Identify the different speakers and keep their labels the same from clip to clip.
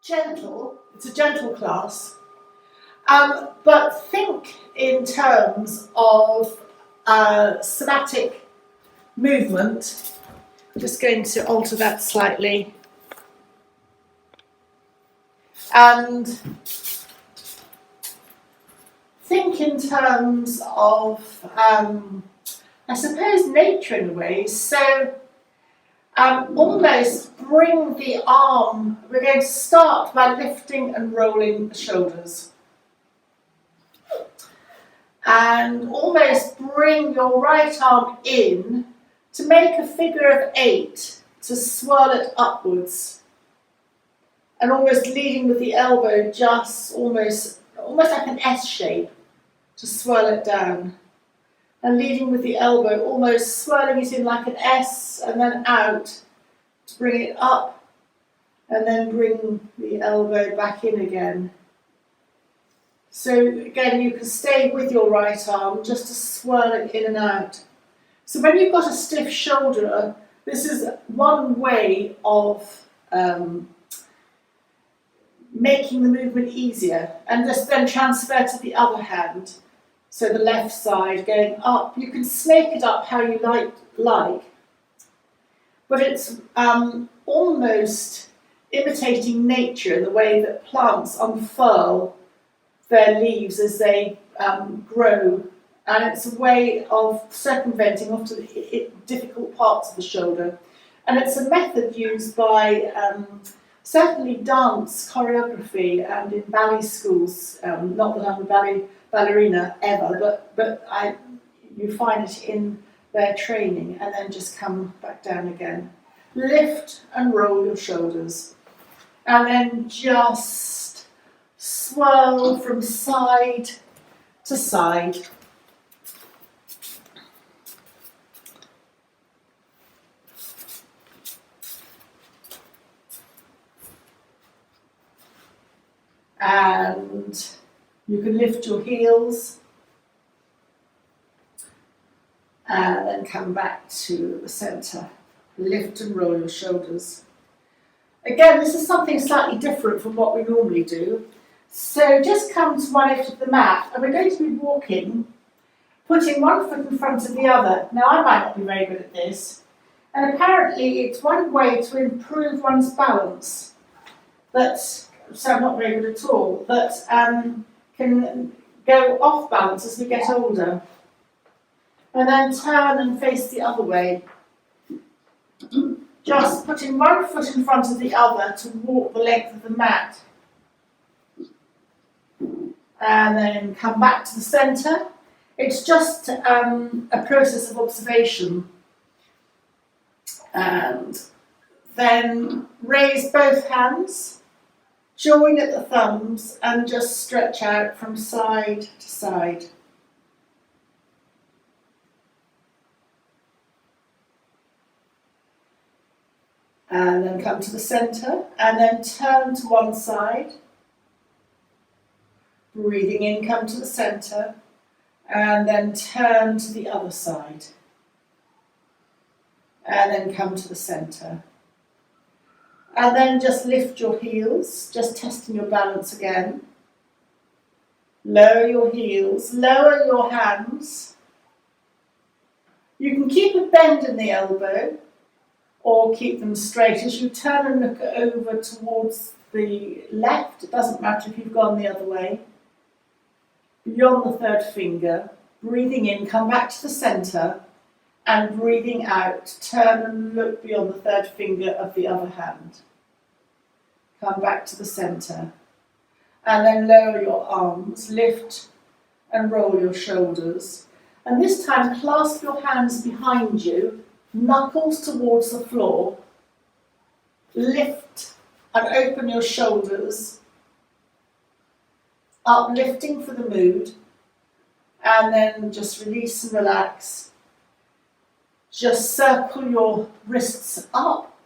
Speaker 1: gentle, it's a gentle class, but think in terms of somatic movement. I'm just going to alter that slightly. And think in terms of, I suppose, nature in a way. So almost bring the arm, we're going to start by lifting and rolling the shoulders. And almost bring your right arm in to make a figure of 8, to swirl it upwards. And almost leading with the elbow, just almost like an S shape, to swirl it down. And leading with the elbow, almost swirling it in like an S and then out to bring it up, and then bring the elbow back in again. So again, you can stay with your right arm just to swirl it in and out. So when you've got a stiff shoulder, this is one way of making the movement easier, and just then transfer to the other hand. So the left side going up. You can snake it up how you like, but it's almost imitating nature in the way that plants unfurl their leaves as they grow, and it's a way of circumventing often difficult parts of the shoulder. And it's a method used by certainly dance choreography and in ballet schools. Not that I'm a ballerina ever, but you find it in their training, and then just come back down again. Lift and roll your shoulders, and then just swirl from side to side. And you can lift your heels and then come back to the centre. Lift and roll your shoulders. Again, this is something slightly different from what we normally do. So just come to one edge of the mat, and we're going to be walking, putting one foot in front of the other. Now, I might not be very good at this, and apparently it's one way to improve one's balance. So I'm not very good at all, that can go off balance as we get older. And then turn and face the other way. Just putting one foot in front of the other to walk the length of the mat. And then come back to the centre. It's just a process of observation. And then raise both hands, join at the thumbs, and just stretch out from side to side. And then come to the centre, and then turn to one side. Breathing in, come to the centre, and then turn to the other side. And then come to the centre. And then just lift your heels, just testing your balance again. Lower your heels, lower your hands. You can keep a bend in the elbow, or keep them straight. As you turn and look over towards the left, it doesn't matter if you've gone the other way. Beyond the third finger, breathing in, come back to the centre, and breathing out, turn and look beyond the third finger of the other hand. Come back to the centre, and then lower your arms, lift and roll your shoulders. And this time clasp your hands behind you, knuckles towards the floor, lift and open your shoulders, uplifting for the mood, and then just release and relax. Just circle your wrists up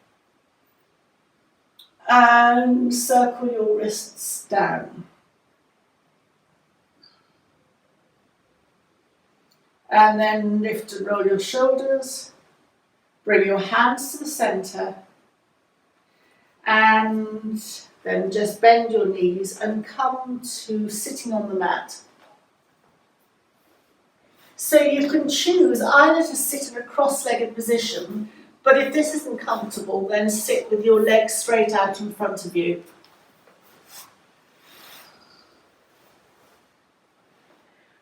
Speaker 1: and circle your wrists down. And then lift and roll your shoulders. Bring your hands to the centre, And then just bend your knees and come to sitting on the mat. So you can choose either to sit in a cross-legged position, but if this isn't comfortable, then sit with your legs straight out in front of you.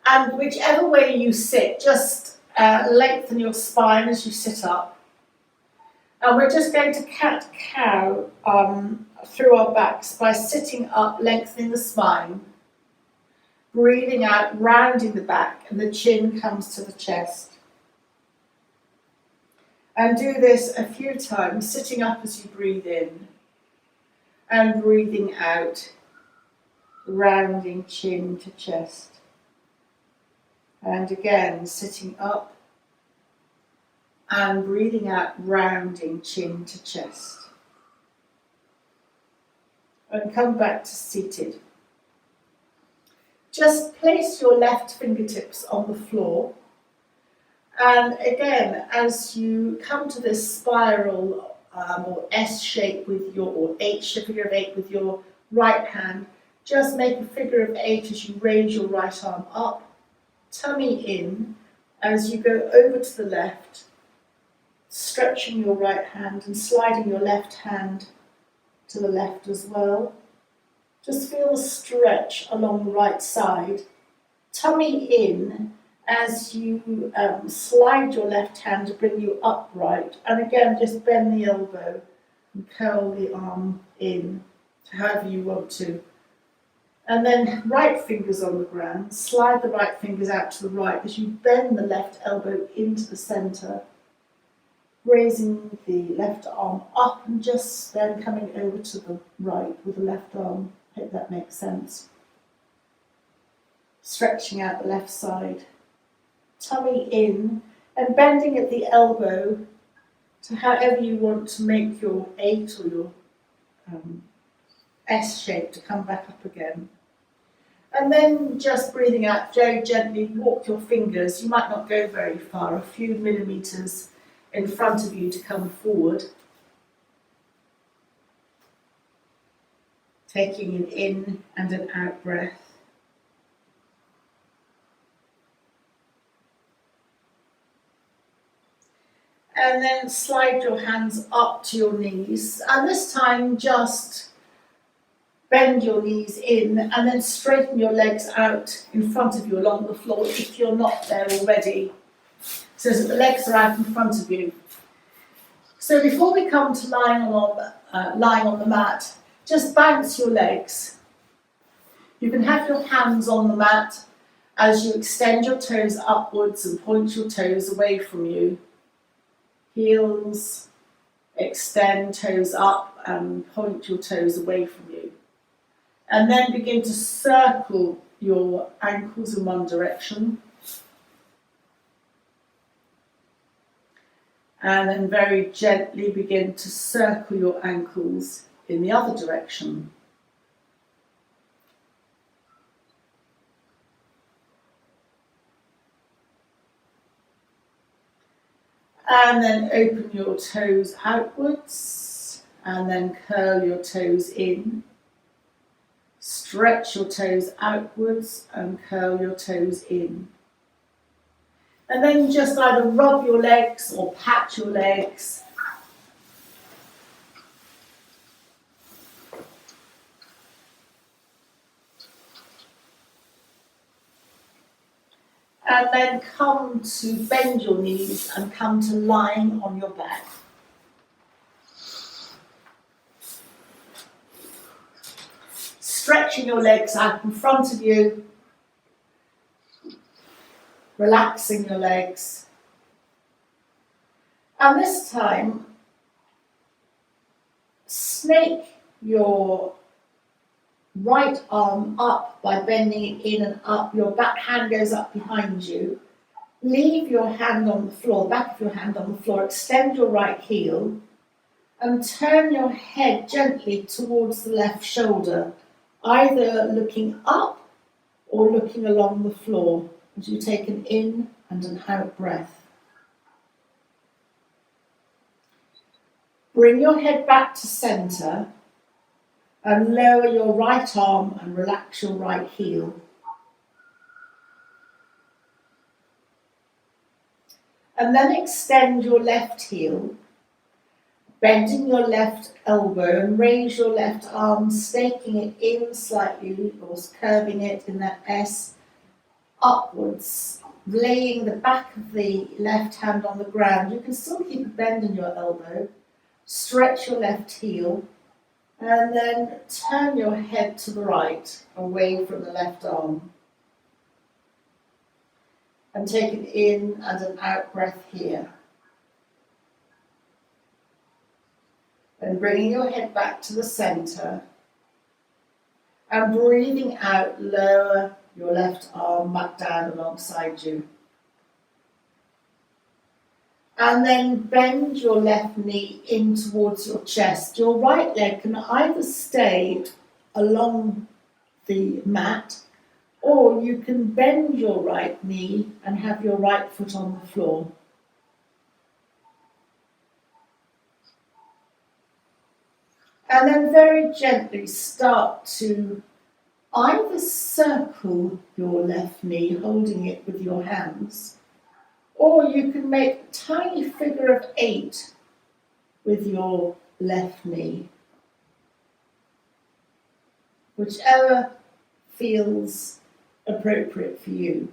Speaker 1: And whichever way you sit, just lengthen your spine as you sit up. And we're just going to cat-cow through our backs by sitting up, lengthening the spine, breathing out, rounding the back, and the chin comes to the chest. And do this a few times, sitting up as you breathe in, and breathing out, rounding chin to chest. And again, sitting up, and breathing out, rounding chin to chest. And come back to seated. Just place your left fingertips on the floor. And again, as you come to this spiral or S shape with your, or H, a figure of 8 with your right hand, just make a figure of 8 as you raise your right arm up, tummy in, as you go over to the left, stretching your right hand and sliding your left hand to the left as well. Just feel the stretch along the right side. Tummy in as you slide your left hand to bring you upright. And again, just bend the elbow and curl the arm in, however you want to. And then right fingers on the ground. Slide the right fingers out to the right as you bend the left elbow into the centre. Raising the left arm up and just then coming over to the right with the left arm. Hope that makes sense. Stretching out the left side. Tummy in and bending at the elbow to however you want to make your 8 or your S shape to come back up again. And then just breathing out very gently, walk your fingers. You might not go very far, a few millimetres in front of you to come forward. Taking an in and an out breath. And then slide your hands up to your knees. And this time just bend your knees in and then straighten your legs out in front of you along the floor if you're not there already, so that the legs are out in front of you. So before we come to lying on the mat, just bounce your legs. You can have your hands on the mat as you extend your toes upwards and point your toes away from you. Heels, extend toes up and point your toes away from you. And then begin to circle your ankles in one direction. And then very gently begin to circle your ankles in the other direction. And then open your toes outwards and then curl your toes in. Stretch your toes outwards and curl your toes in. And then just either rub your legs or pat your legs. And then come to bend your knees and come to lying on your back. Stretching your legs out in front of you. Relaxing your legs. And this time, snake your right arm up by bending it in and up. Your back hand goes up behind you. Leave your hand on the floor, back of your hand on the floor. Extend your right heel and turn your head gently towards the left shoulder, either looking up or looking along the floor as you take an in and an out breath. Bring your head back to centre and lower your right arm and relax your right heel. And then extend your left heel, bending your left elbow and raise your left arm, snaking it in slightly or curving it in that S upwards, laying the back of the left hand on the ground. You can still keep a bend in your elbow, stretch your left heel, and then turn your head to the right, away from the left arm. And take an in and an out breath here. And bringing your head back to the centre. And breathing out, lower your left arm back down alongside you. And then bend your left knee in towards your chest. Your right leg can either stay along the mat, or you can bend your right knee and have your right foot on the floor. And then very gently start to either circle your left knee, holding it with your hands, or you can make a tiny figure of 8 with your left knee. Whichever feels appropriate for you.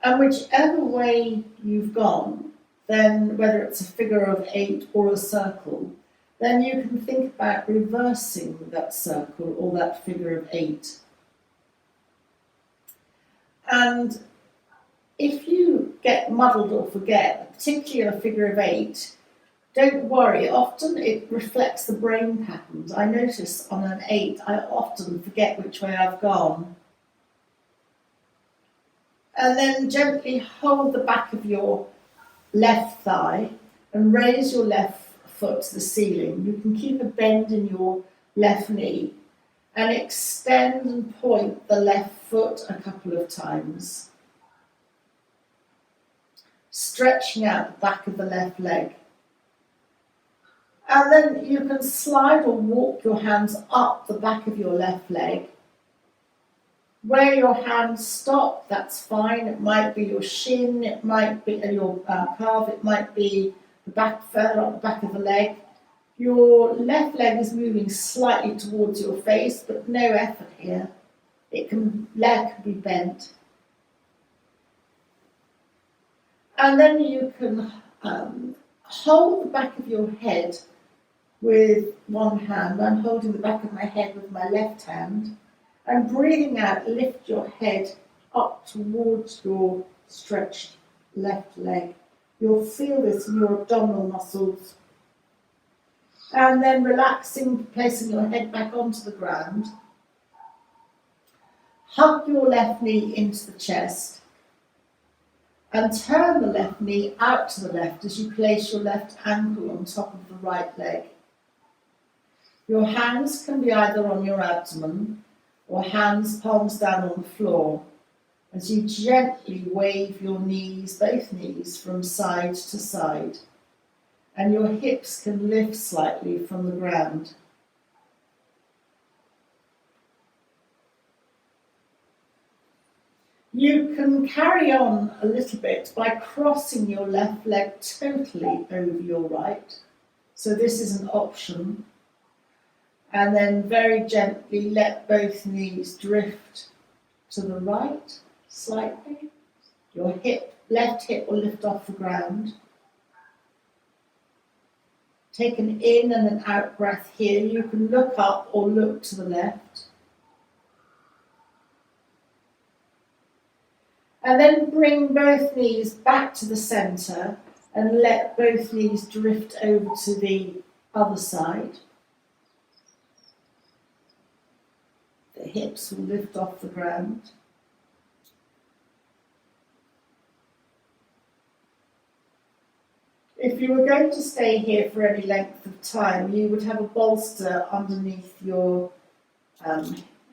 Speaker 1: And whichever way you've gone, then whether it's a figure of 8 or a circle, then you can think about reversing that circle or that figure of 8. And if you get muddled or forget, particularly in a figure of 8, don't worry, often it reflects the brain patterns. I notice on an 8, I often forget which way I've gone. And then gently hold the back of your left thigh and raise your left foot to the ceiling. You can keep a bend in your left knee and extend and point the left foot a couple of times, stretching out the back of the left leg. And then you can slide or walk your hands up the back of your left leg. Where your hands stop, that's fine. It might be your shin, it might be your calf, it might be the back, further up the back of the leg. Your left leg is moving slightly towards your face, but no effort here. Leg can be bent. And then you can hold the back of your head with one hand. I'm holding the back of my head with my left hand. And breathing out, lift your head up towards your stretched left leg. You'll feel this in your abdominal muscles. And then relaxing, placing your head back onto the ground. Hug your left knee into the chest. And turn the left knee out to the left as you place your left ankle on top of the right leg. Your hands can be either on your abdomen or hands palms down on the floor as you gently wave your knees, both knees, from side to side, and your hips can lift slightly from the ground. You can carry on a little bit by crossing your left leg totally over your right. So this is an option. And then very gently let both knees drift to the right slightly. Your left hip will lift off the ground. Take an in and an out breath here. You can look up or look to the left. And then bring both knees back to the centre and let both knees drift over to the other side. The hips will lift off the ground. If you were going to stay here for any length of time, you would have a bolster underneath your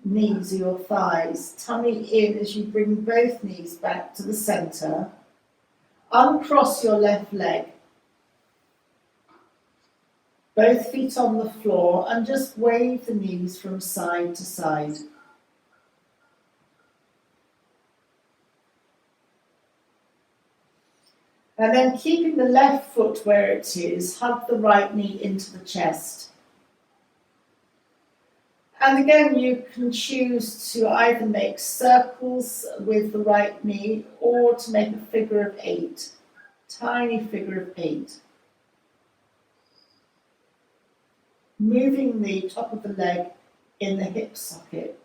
Speaker 1: knees or your thighs. Tummy in as you bring both knees back to the centre. Uncross your left leg. Both feet on the floor, and just wave the knees from side to side. And then keeping the left foot where it is, hug the right knee into the chest. And again, you can choose to either make circles with the right knee or to make a figure of 8, tiny figure of 8. Moving the top of the leg in the hip socket.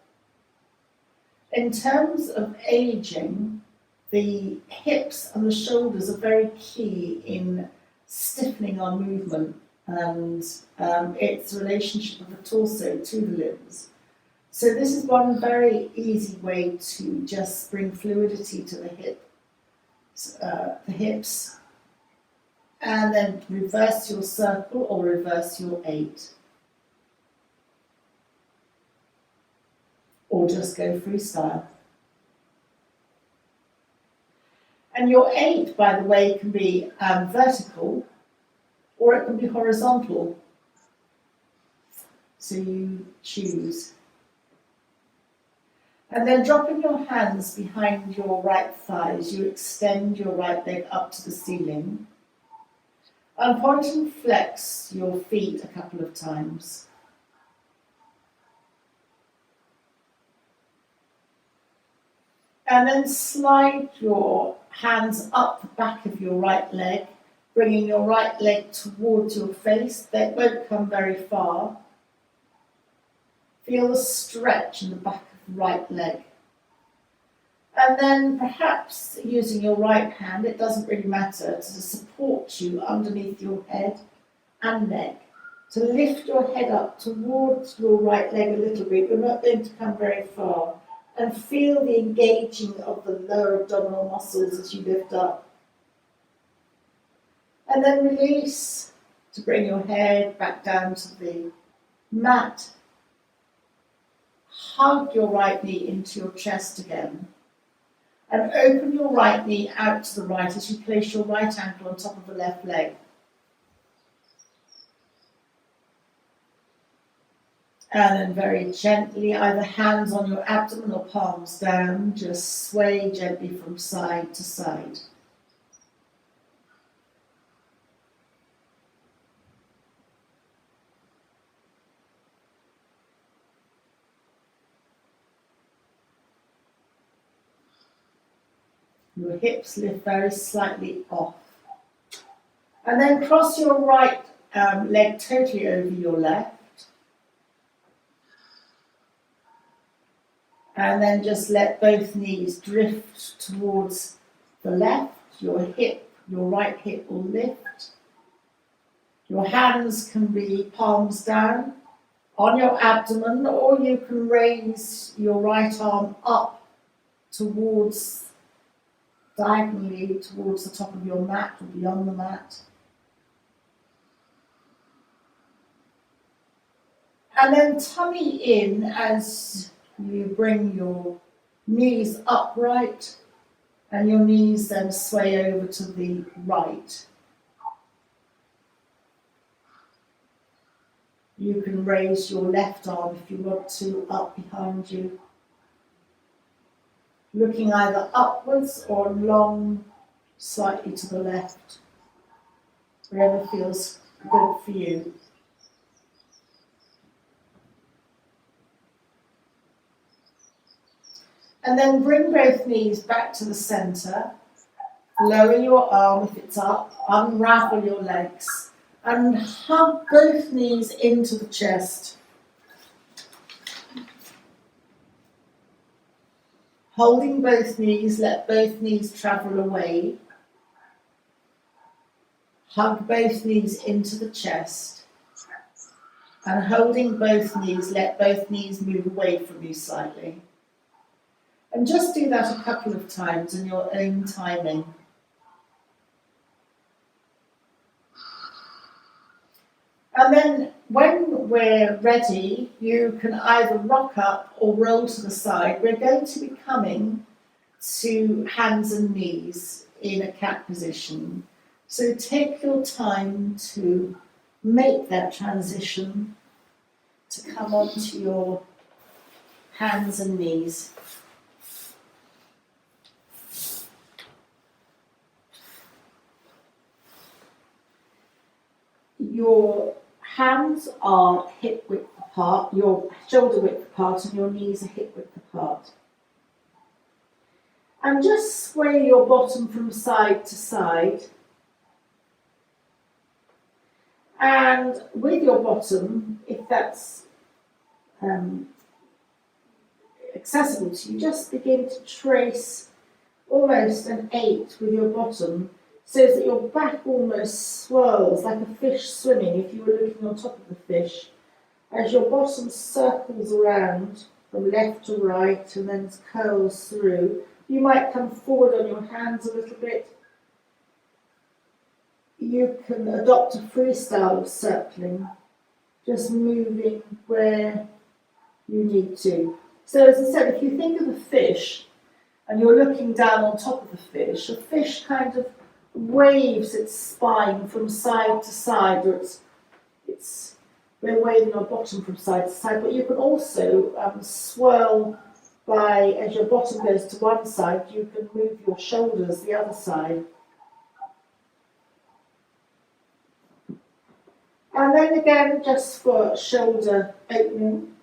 Speaker 1: In terms of aging, the hips and the shoulders are very key in stiffening our movement and its relationship of the torso to the limbs. So this is one very easy way to just bring fluidity to the hips, and then reverse your circle or reverse your 8. Or just go freestyle. And your 8, by the way, can be vertical or it can be horizontal. So you choose. And then dropping your hands behind your right thighs, you extend your right leg up to the ceiling. And point and flex your feet a couple of times. And then slide your hands up the back of your right leg, bringing your right leg towards your face. They won't come very far. Feel the stretch in the back of the right leg. And then perhaps using your right hand, it doesn't really matter, to support you underneath your head and neck. To lift your head up towards your right leg a little bit. You're not going to come very far. And feel the engaging of the lower abdominal muscles as you lift up. And then release to bring your head back down to the mat. Hug your right knee into your chest again. And open your right knee out to the right as you place your right ankle on top of the left leg. And then very gently, either hands on your abdomen or palms down, just sway gently from side to side. Your hips lift very slightly off. And then cross your right leg totally over your left. And then just let both knees drift towards the left. Your right hip will lift. Your hands can be palms down on your abdomen, or you can raise your right arm up diagonally towards the top of your mat or beyond the mat. And then tummy in as you bring your knees upright and your knees then sway over to the right. You can raise your left arm if you want to up behind you, looking either upwards or long slightly to the left, wherever feels good for you. And then bring both knees back to the center. Lower your arm if it's up. Unravel your legs. And hug both knees into the chest. Holding both knees, let both knees travel away. Hug both knees into the chest. And holding both knees, let both knees move away from you slightly. And just do that a couple of times in your own timing. And then when we're ready, you can either rock up or roll to the side. We're going to be coming to hands and knees in a cat position. So take your time to make that transition to come onto your hands and knees. Your hands are hip width apart, your shoulder width apart, and your knees are hip width apart. And just sway your bottom from side to side. And with your bottom, if that's accessible to you, just begin to trace almost an 8 with your bottom, so that your back almost swirls like a fish swimming if you were looking on top of the fish, as your bottom circles around from left to right and then curls through. You might come forward on your hands a little bit. You can adopt a freestyle of circling, just moving where you need to. So as I said, if you think of a fish and you're looking down on top of the fish kind of waves its spine from side to side, or we're waving our bottom from side to side, but you can also swirl by, as your bottom goes to one side, you can move your shoulders the other side. And then again, just for shoulder opening,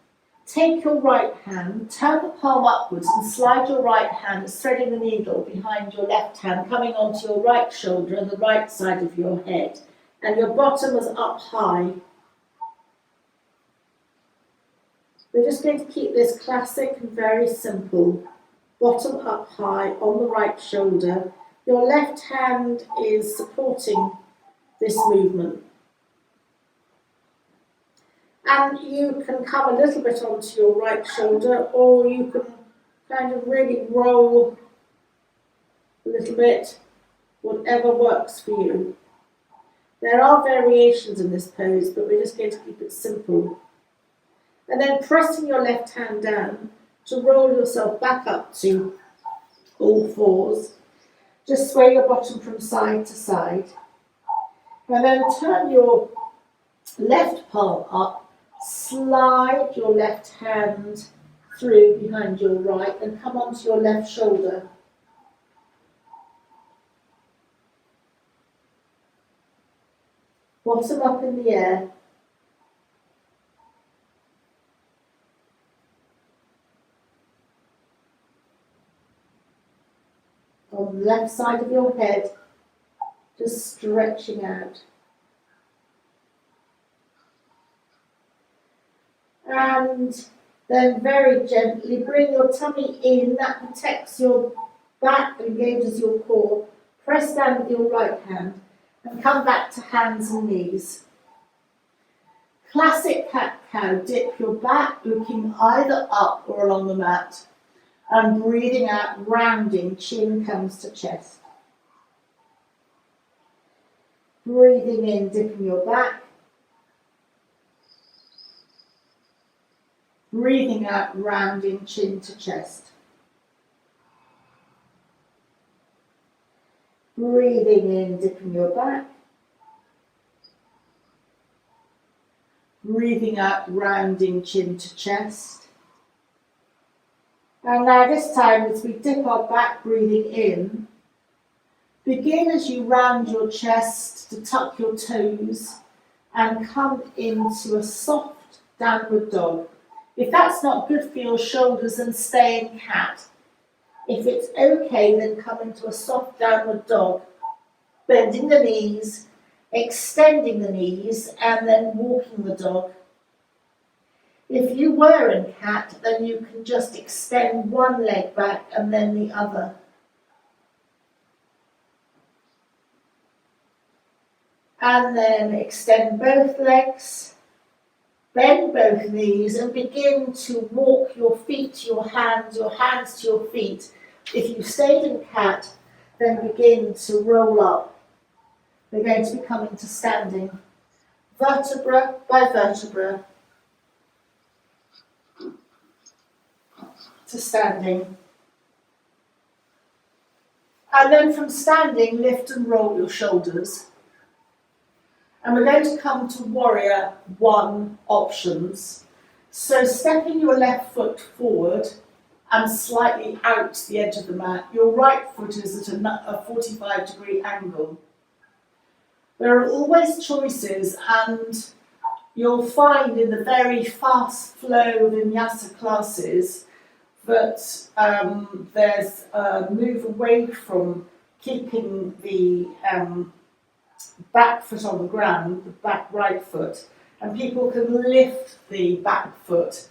Speaker 1: take your right hand, turn the palm upwards and slide your right hand, threading the needle behind your left hand, coming onto your right shoulder and the right side of your head. And your bottom is up high. We're just going to keep this classic and very simple. Bottom up high on the right shoulder. Your left hand is supporting this movement. And you can come a little bit onto your right shoulder, or you can kind of really roll a little bit, whatever works for you. There are variations in this pose, but we're just going to keep it simple. And then pressing your left hand down to roll yourself back up to all fours. Just sway your bottom from side to side. And then turn your left palm up. Slide your left hand through behind your right and come onto your left shoulder. Bottom up in the air. On the left side of your head, just stretching out. And then very gently bring your tummy in. That protects your back, engages your core. Press down with your right hand and come back to hands and knees. Classic cat-cow. Dip your back, looking either up or along the mat. And breathing out, rounding, chin comes to chest. Breathing in, dipping your back. Breathing out, rounding, chin to chest. Breathing in, dipping your back. Breathing out, rounding, chin to chest. And now this time, as we dip our back, breathing in, begin as you round your chest to tuck your toes and come into a soft downward dog. If that's not good for your shoulders, then stay in cat. If it's okay, then come into a soft downward dog, bending the knees, extending the knees, and then walking the dog. If you were in cat, then you can just extend one leg back and then the other. And then extend both legs, bend both knees, and begin to walk your feet to your hands to your feet. If you stayed in cat, then begin to roll up. We're going to be coming to standing, vertebra by vertebra, to standing. And then from standing, lift and roll your shoulders. And we're going to come to warrior one options. So stepping your left foot forward and slightly out the edge of the mat, your right foot is at a 45-degree angle. There are always choices, and you'll find in the very fast flow vinyasa classes that there's a move away from keeping the back foot on the ground, the back right foot, and people can lift the back foot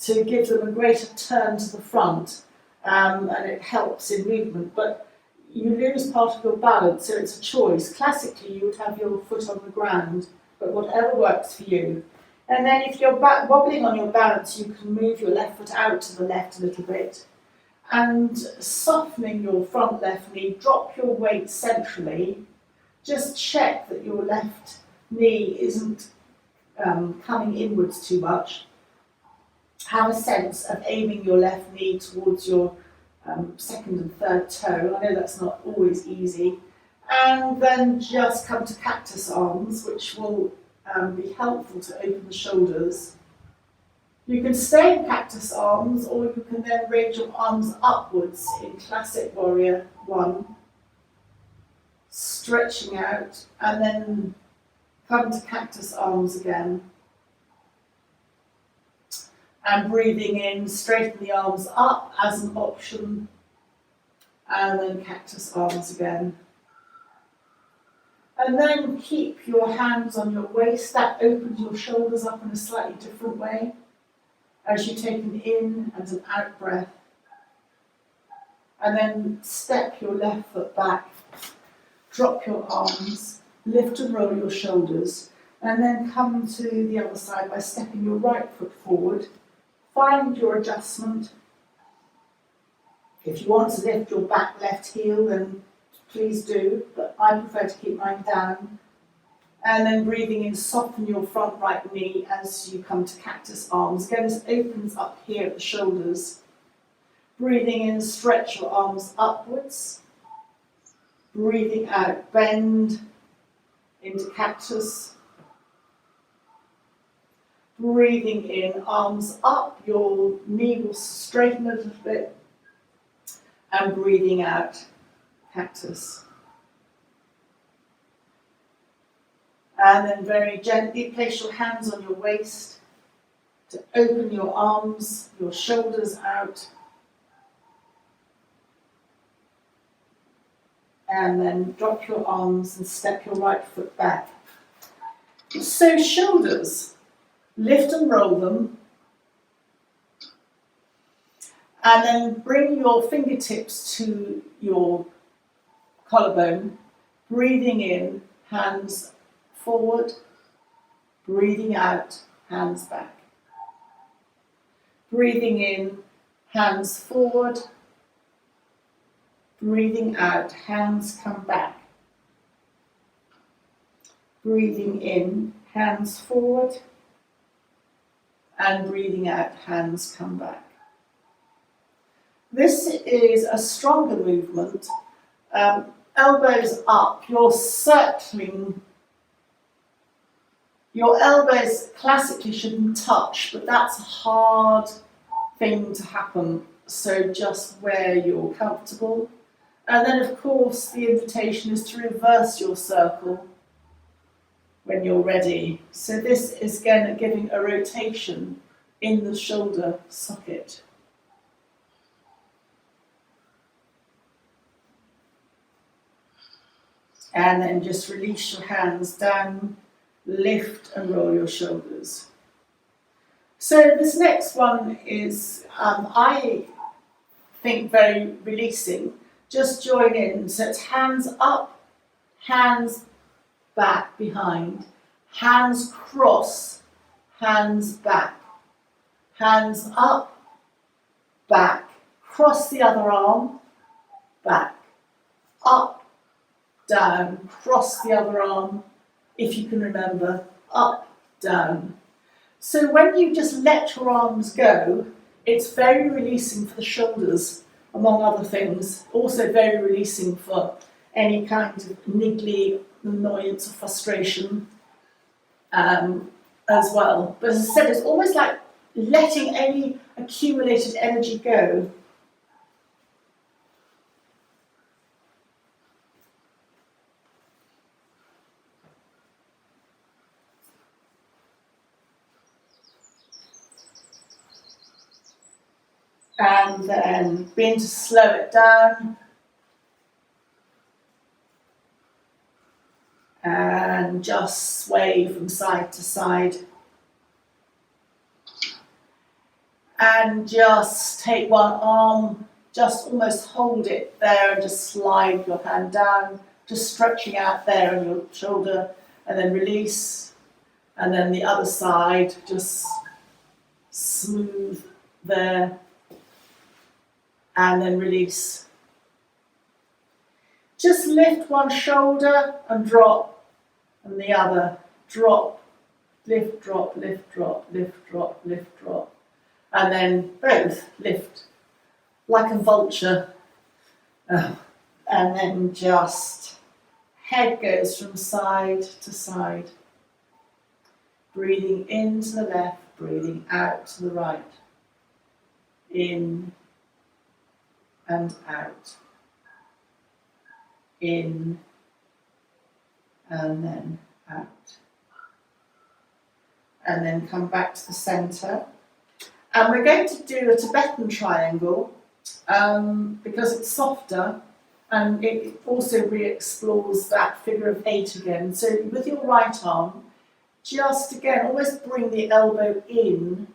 Speaker 1: to give them a greater turn to the front, and it helps in movement, but you lose part of your balance, so it's a choice. Classically, you would have your foot on the ground, but whatever works for you. And then if you're wobbling on your balance, you can move your left foot out to the left a little bit, and softening your front left knee, drop your weight centrally. Just check that your left knee isn't coming inwards too much. Have a sense of aiming your left knee towards your second and third toe. I know that's not always easy. And then just come to cactus arms, which will be helpful to open the shoulders. You can stay in cactus arms, or you can then raise your arms upwards in classic warrior one, stretching out, and then come to cactus arms again. And breathing in, straighten the arms up as an option, and then cactus arms again. And then keep your hands on your waist. That opens your shoulders up in a slightly different way as you take an in and an out breath. And then step your left foot back, drop your arms, lift and roll your shoulders, and then come to the other side by stepping your right foot forward. Find your adjustment. If you want to lift your back left heel, then please do, but I prefer to keep mine down. And then breathing in, soften your front right knee as you come to cactus arms. Again, this opens up here at the shoulders. Breathing in, stretch your arms upwards. Breathing out, bend into cactus. Breathing in, arms up, your knee will straighten a little bit. And breathing out, cactus. And then very gently place your hands on your waist to open your arms, your shoulders out. And then drop your arms and step your right foot back. So shoulders, lift and roll them. And then bring your fingertips to your collarbone, breathing in, hands forward, breathing out, hands back. Breathing in, hands forward, breathing out, hands come back. Breathing in, hands forward, and breathing out, hands come back. This is a stronger movement. Elbows up, you're circling. Your elbows classically shouldn't touch, but that's a hard thing to happen. So just where you're comfortable. And then of course the invitation is to reverse your circle when you're ready. So this is again giving a rotation in the shoulder socket. And then just release your hands down, lift and roll your shoulders. So this next one is, I think, very releasing. Just join in. So it's hands up, hands back behind, hands cross, hands back, hands up, back, cross the other arm, back, up, down, cross the other arm, if you can remember, up, down. So when you just let your arms go, it's very releasing for the shoulders, among other things. Also very releasing for any kind of niggly annoyance or frustration. as well. But as I said, it's almost like letting any accumulated energy go. And then begin to slow it down. And just sway from side to side. And just take one arm, just almost hold it there and just slide your hand down, just stretching out there on your shoulder, and then release. And then the other side, just smooth there, and then release. Just lift one shoulder and drop, and the other, drop, lift, drop, lift, drop, lift, drop, lift, drop. And then both lift, like a vulture. And then just, head goes from side to side. Breathing in to the left, breathing out to the right. In and out. In and then out. And then come back to the centre. And we're going to do a Tibetan triangle because it's softer and it also re-explores that figure of 8 again. So with your right arm, just again, almost bring the elbow in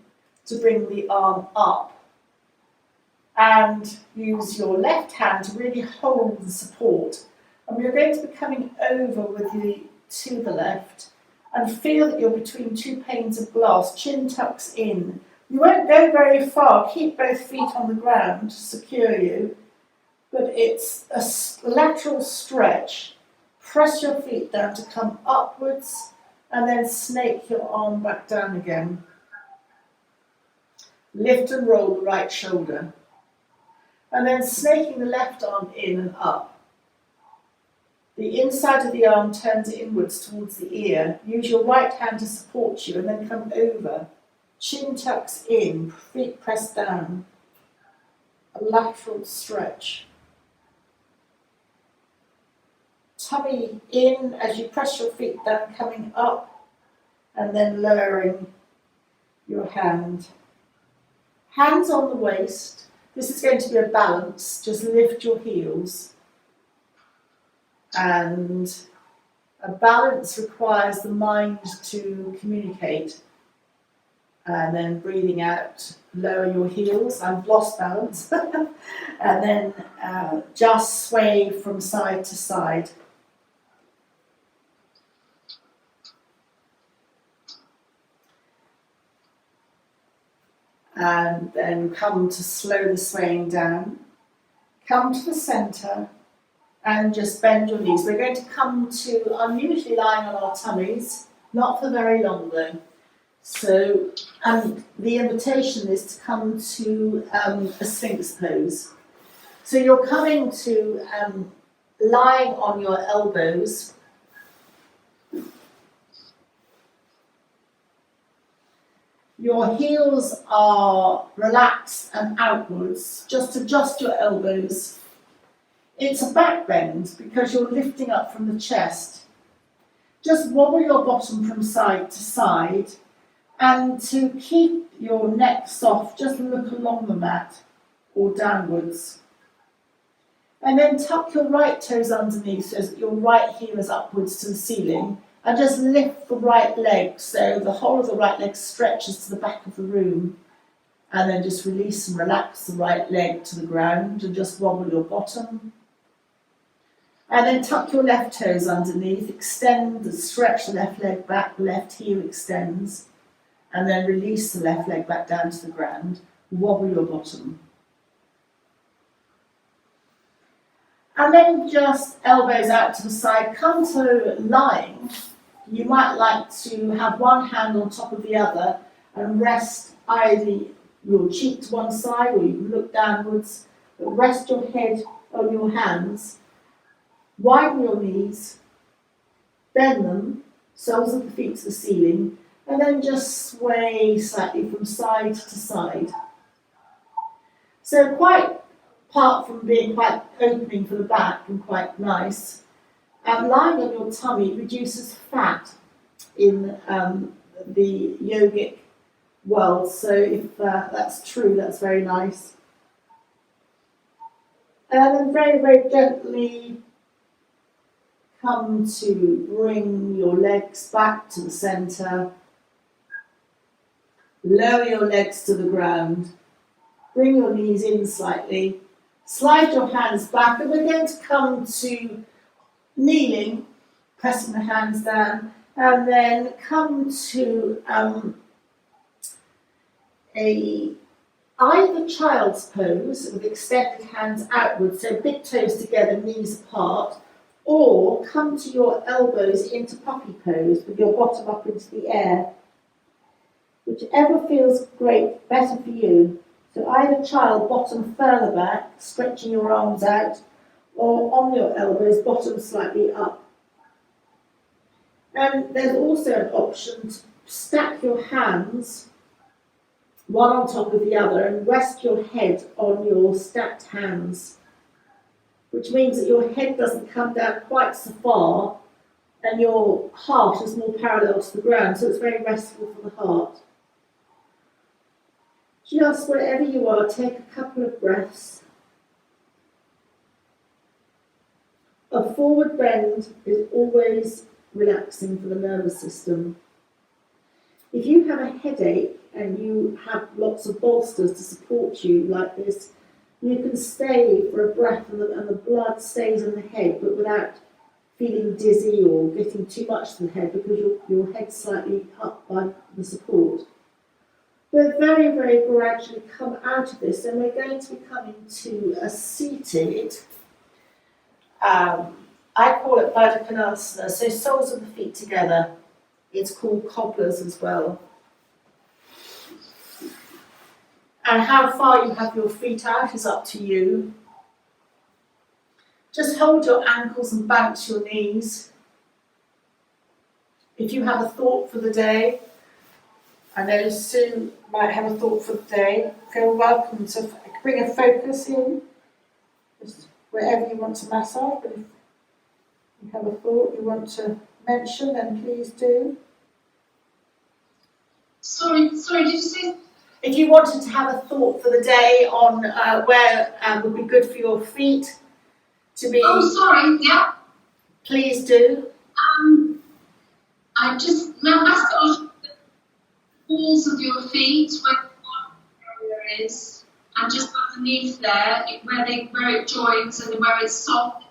Speaker 1: to bring the arm up. And use your left hand to really hold the support. And we're going to be coming over with you to the left and feel that you're between two panes of glass, chin tucks in. You won't go very far, keep both feet on the ground to secure you, but it's a lateral stretch. Press your feet down to come upwards and then snake your arm back down again. Lift and roll the right shoulder. And then snaking the left arm in and up. The inside of the arm turns inwards towards the ear. Use your right hand to support you and then come over. Chin tucks in, feet pressed down. A lateral stretch. Tummy in as you press your feet down, coming up and then lowering your hand. Hands on the waist. This is going to be a balance. Just lift your heels. And a balance requires the mind to communicate. And then breathing out, lower your heels. I've lost balance. And then just sway from side to side. And then come to slow the swaying down. Come to the centre and just bend your knees. We're going to come to, I'm usually lying on our tummies, not for very long though. So the invitation is to come to a Sphinx pose. So you're coming to lying on your elbows. Your heels are relaxed and outwards. Just adjust your elbows. It's a back bend because you're lifting up from the chest. Just wobble your bottom from side to side. And to keep your neck soft, just look along the mat or downwards. And then tuck your right toes underneath so that your right heel is upwards to the ceiling. And just lift the right leg so the whole of the right leg stretches to the back of the room. And then just release and relax the right leg to the ground and just wobble your bottom. And then tuck your left toes underneath, extend and stretch the left leg back, the left heel extends. And then release the left leg back down to the ground, wobble your bottom. And then just elbows out to the side, come to lying. You might like to have one hand on top of the other and rest either your cheek to one side or you can look downwards, but rest your head on your hands, widen your knees, bend them, soles of the feet to the ceiling, and then just sway slightly from side to side. So quite, apart from being quite opening for the back and quite nice, lying on your tummy reduces fat in the yogic world. So if that's true, that's very nice. And then very, very gently come to bring your legs back to the centre. Lower your legs to the ground. Bring your knees in slightly. Slide your hands back, and we're going to come to kneeling, pressing the hands down, and then come to either child's pose with extended hands outwards, so big toes together, knees apart, or come to your elbows into puppy pose with your bottom up into the air. Whichever feels great, better for you. So either child, bottom further back, stretching your arms out, or on your elbows, bottom slightly up. And there's also an option to stack your hands one on top of the other and rest your head on your stacked hands, which means that your head doesn't come down quite so far and your heart is more parallel to the ground, so it's very restful for the heart. Just wherever you are, take a couple of breaths. A forward bend is always relaxing for the nervous system. If you have a headache and you have lots of bolsters to support you like this, you can stay for a breath and the blood stays in the head, but without feeling dizzy or getting too much to the head, because your head's slightly up by the support. We'll very, very gradually come out of this, and we're going to be coming to a seated, I call it Baddha Konasana, so soles of the feet together. It's called cobblers as well. And how far you have your feet out is up to you. Just hold your ankles and bounce your knees. If you have a thought for the day, I know Sue might have a thought for the day, feel welcome to bring a focus in, just wherever you want to massage, but if you have a thought you want to mention, then please do.
Speaker 2: Sorry, did you say?
Speaker 1: If you wanted to have a thought for the day on where would be good for your feet to be...
Speaker 2: Oh, sorry, yeah.
Speaker 1: Please do.
Speaker 2: I just massage the balls of your feet where the area is, and just underneath there, where it joins and where it's soft,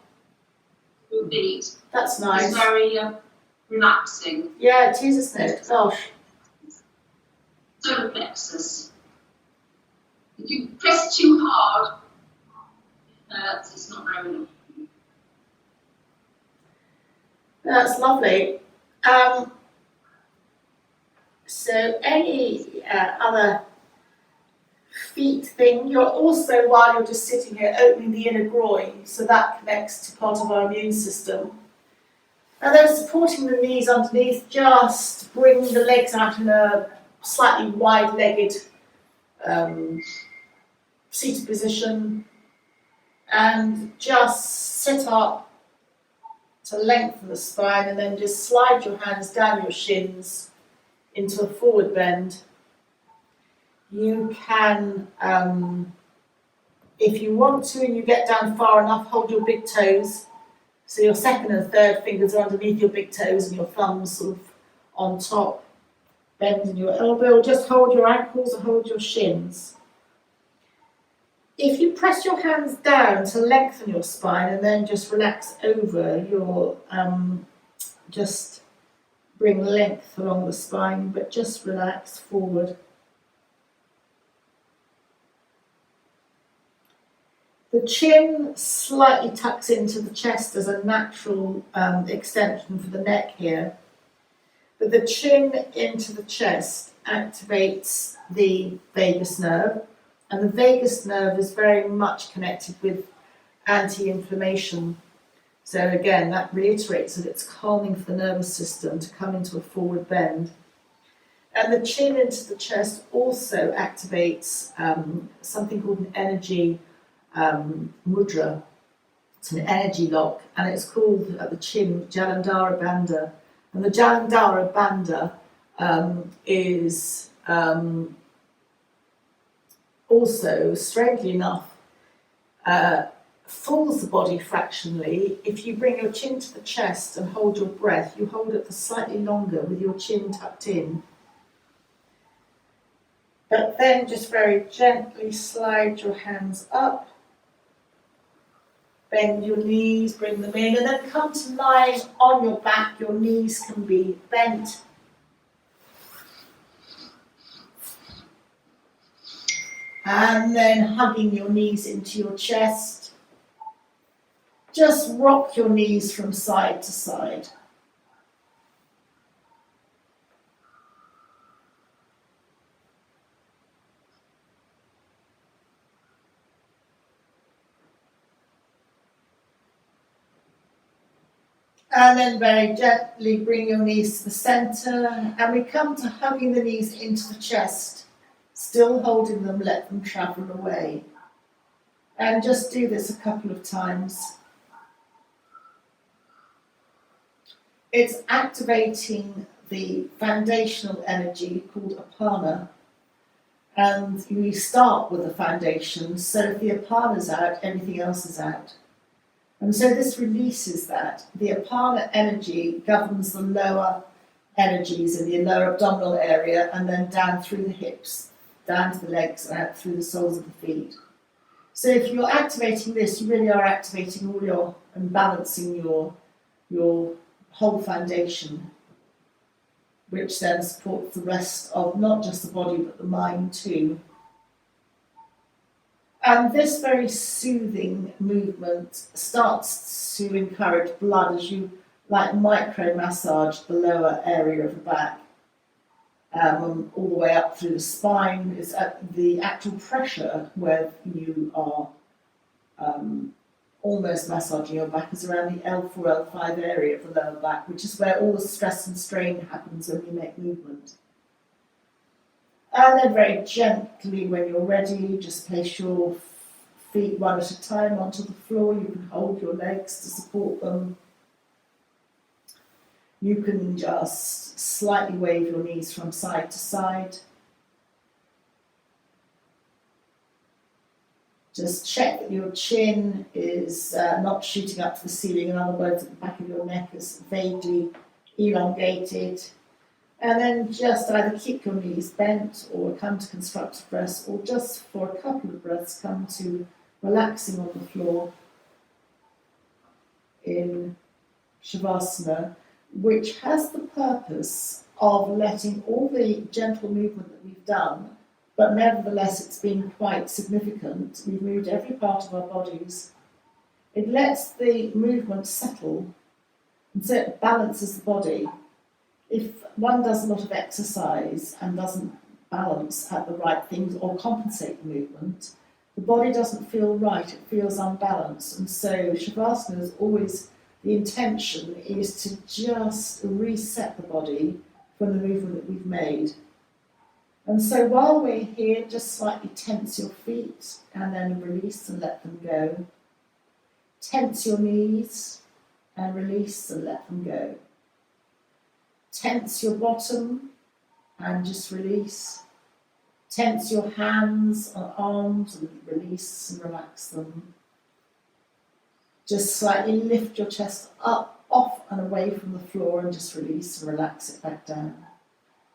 Speaker 2: your feet.
Speaker 1: That's nice.
Speaker 2: It's very relaxing.
Speaker 1: Yeah, it is, isn't it? Gosh.
Speaker 2: Solar plexus. If you press too hard, it hurts. It's not very long.
Speaker 1: That's lovely. So any other feet thing, you're also, while you're just sitting here, opening the inner groin, so that connects to part of our immune system. And then supporting the knees underneath, just bring the legs out in a slightly wide-legged seated position, and just sit up to lengthen the spine, and then just slide your hands down your shins into a forward bend. You can, if you want to and you get down far enough, hold your big toes. So your second and third fingers are underneath your big toes and your thumbs sort of on top, bending your elbow. Just hold your ankles or hold your shins. If you press your hands down to lengthen your spine and then just relax over, you'll just bring length along the spine, but just relax forward. The chin slightly tucks into the chest as a natural extension for the neck here. But the chin into the chest activates the vagus nerve, and the vagus nerve is very much connected with anti-inflammation. So again, that reiterates that it's calming for the nervous system to come into a forward bend. And the chin into the chest also activates something called an energy mudra. It's an energy lock, and it's called at the chin Jalandhara Bandha. And the Jalandhara Bandha is also, strangely enough, fools the body fractionally. If you bring your chin to the chest and hold your breath, you hold it for slightly longer with your chin tucked in. But then just very gently slide your hands up, bend your knees, bring them in, and then come to lying on your back. Your knees can be bent. And then hugging your knees into your chest. Just rock your knees from side to side. And then very gently bring your knees to the center, and we come to hugging the knees into the chest, still holding them, let them travel away. And just do this a couple of times. It's activating the foundational energy called apana, and we start with the foundation, so if the apana's out, everything else is out. And so this releases that. The apana energy governs the lower energies in the lower abdominal area, and then down through the hips, down to the legs, and out through the soles of the feet. So if you're activating this, you really are activating all your and balancing your whole foundation, which then supports the rest of not just the body but the mind too. And this very soothing movement starts to encourage blood as you like micro massage the lower area of the back, all the way up through the spine. Is at the actual pressure where you are almost massaging your back is around the L4, L5 area of the lower back, which is where all the stress and strain happens when you make movement. And then very gently, when you're ready, just place your feet one at a time onto the floor. You can hold your legs to support them. You can just slightly wave your knees from side to side. Just check that your chin is not shooting up to the ceiling. In other words, the back of your neck is vaguely elongated. And then just either keep your knees bent or come to constructive rest, or just for a couple of breaths come to relaxing on the floor in Shavasana, which has the purpose of letting all the gentle movement that we've done, but nevertheless it's been quite significant. We've moved every part of our bodies. It lets the movement settle, and so it balances the body. If one does a lot of exercise and doesn't balance at the right things or compensate the movement, the body doesn't feel right, it feels unbalanced. And so Shavasana is always, the intention is to just reset the body from the movement that we've made. And so while we're here, just slightly tense your feet and then release and let them go. Tense your knees and release and let them go. Tense your bottom and just release. Tense your hands or arms and release and relax them. Just slightly lift your chest up, off and away from the floor, and just release and relax it back down.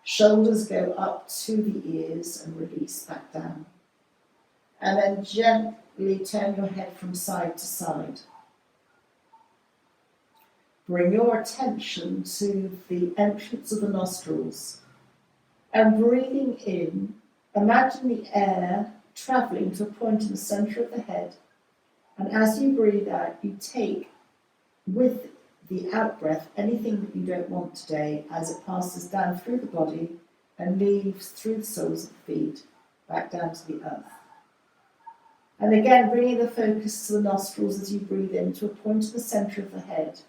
Speaker 1: Shoulders go up to the ears and release back down. And then gently turn your head from side to side. Bring your attention to the entrance of the nostrils, and breathing in, imagine the air travelling to a point in the centre of the head, and as you breathe out, you take with the out-breath anything that you don't want today as it passes down through the body and leaves through the soles of the feet back down to the earth. And again, bringing the focus to the nostrils as you breathe in to a point in the centre of the head.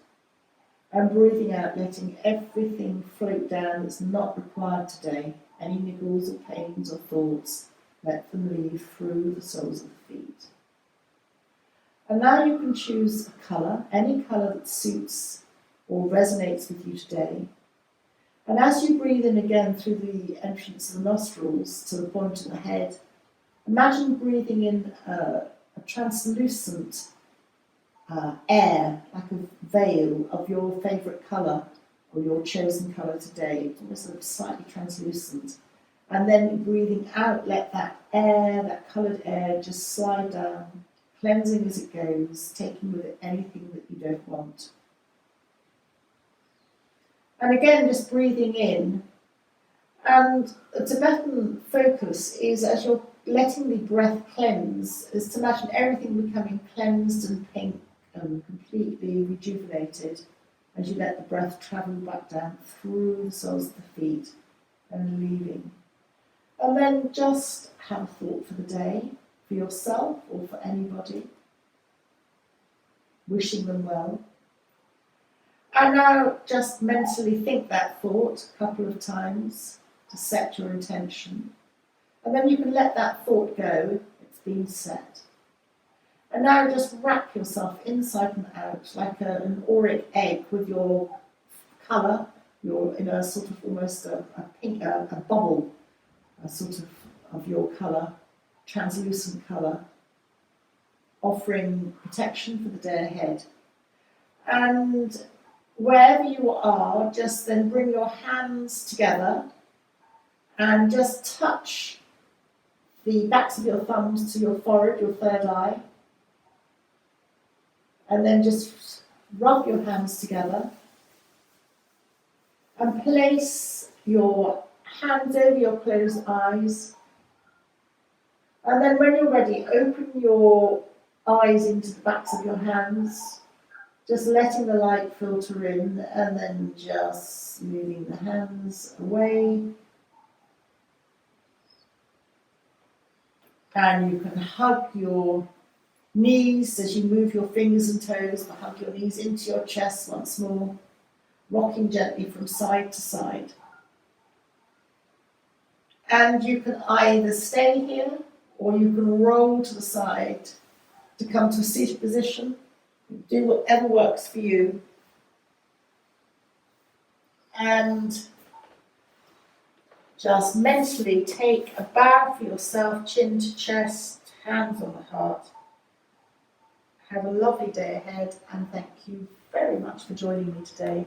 Speaker 1: And breathing out, letting everything float down that's not required today. Any niggles or pains or thoughts, let them leave through the soles of the feet. And now you can choose a colour, any colour that suits or resonates with you today. And as you breathe in again through the entrance of the nostrils to the point in the head, imagine breathing in a translucent air, like a veil of your favourite colour or your chosen colour today, almost sort of slightly translucent. And then breathing out, let that air, that coloured air, just slide down, cleansing as it goes, taking with it anything that you don't want. And again, just breathing in. And a Tibetan focus is, as you're letting the breath cleanse, is to imagine everything becoming cleansed and pink and completely rejuvenated as you let the breath travel back down through the soles of the feet and leaving. And then just have a thought for the day, for yourself or for anybody, wishing them well. And now just mentally think that thought a couple of times to set your intention. And then you can let that thought go, it's been set. And now just wrap yourself inside and out like an auric egg with your colour, you're in a sort of almost a pink, a bubble, a sort of your colour, translucent colour, offering protection for the day ahead. And wherever you are, just then bring your hands together and just touch the backs of your thumbs to your forehead, your third eye. And then just rub your hands together and place your hands over your closed eyes. And then when you're ready, open your eyes into the backs of your hands, just letting the light filter in and then just moving the hands away. And you can hug your knees as you move your fingers and toes, but hug your knees into your chest once more, rocking gently from side to side. And you can either stay here or you can roll to the side to come to a seated position. Do whatever works for you. And just mentally take a bow for yourself, chin to chest, hands on the heart. Have a lovely day ahead, and thank you very much for joining me today.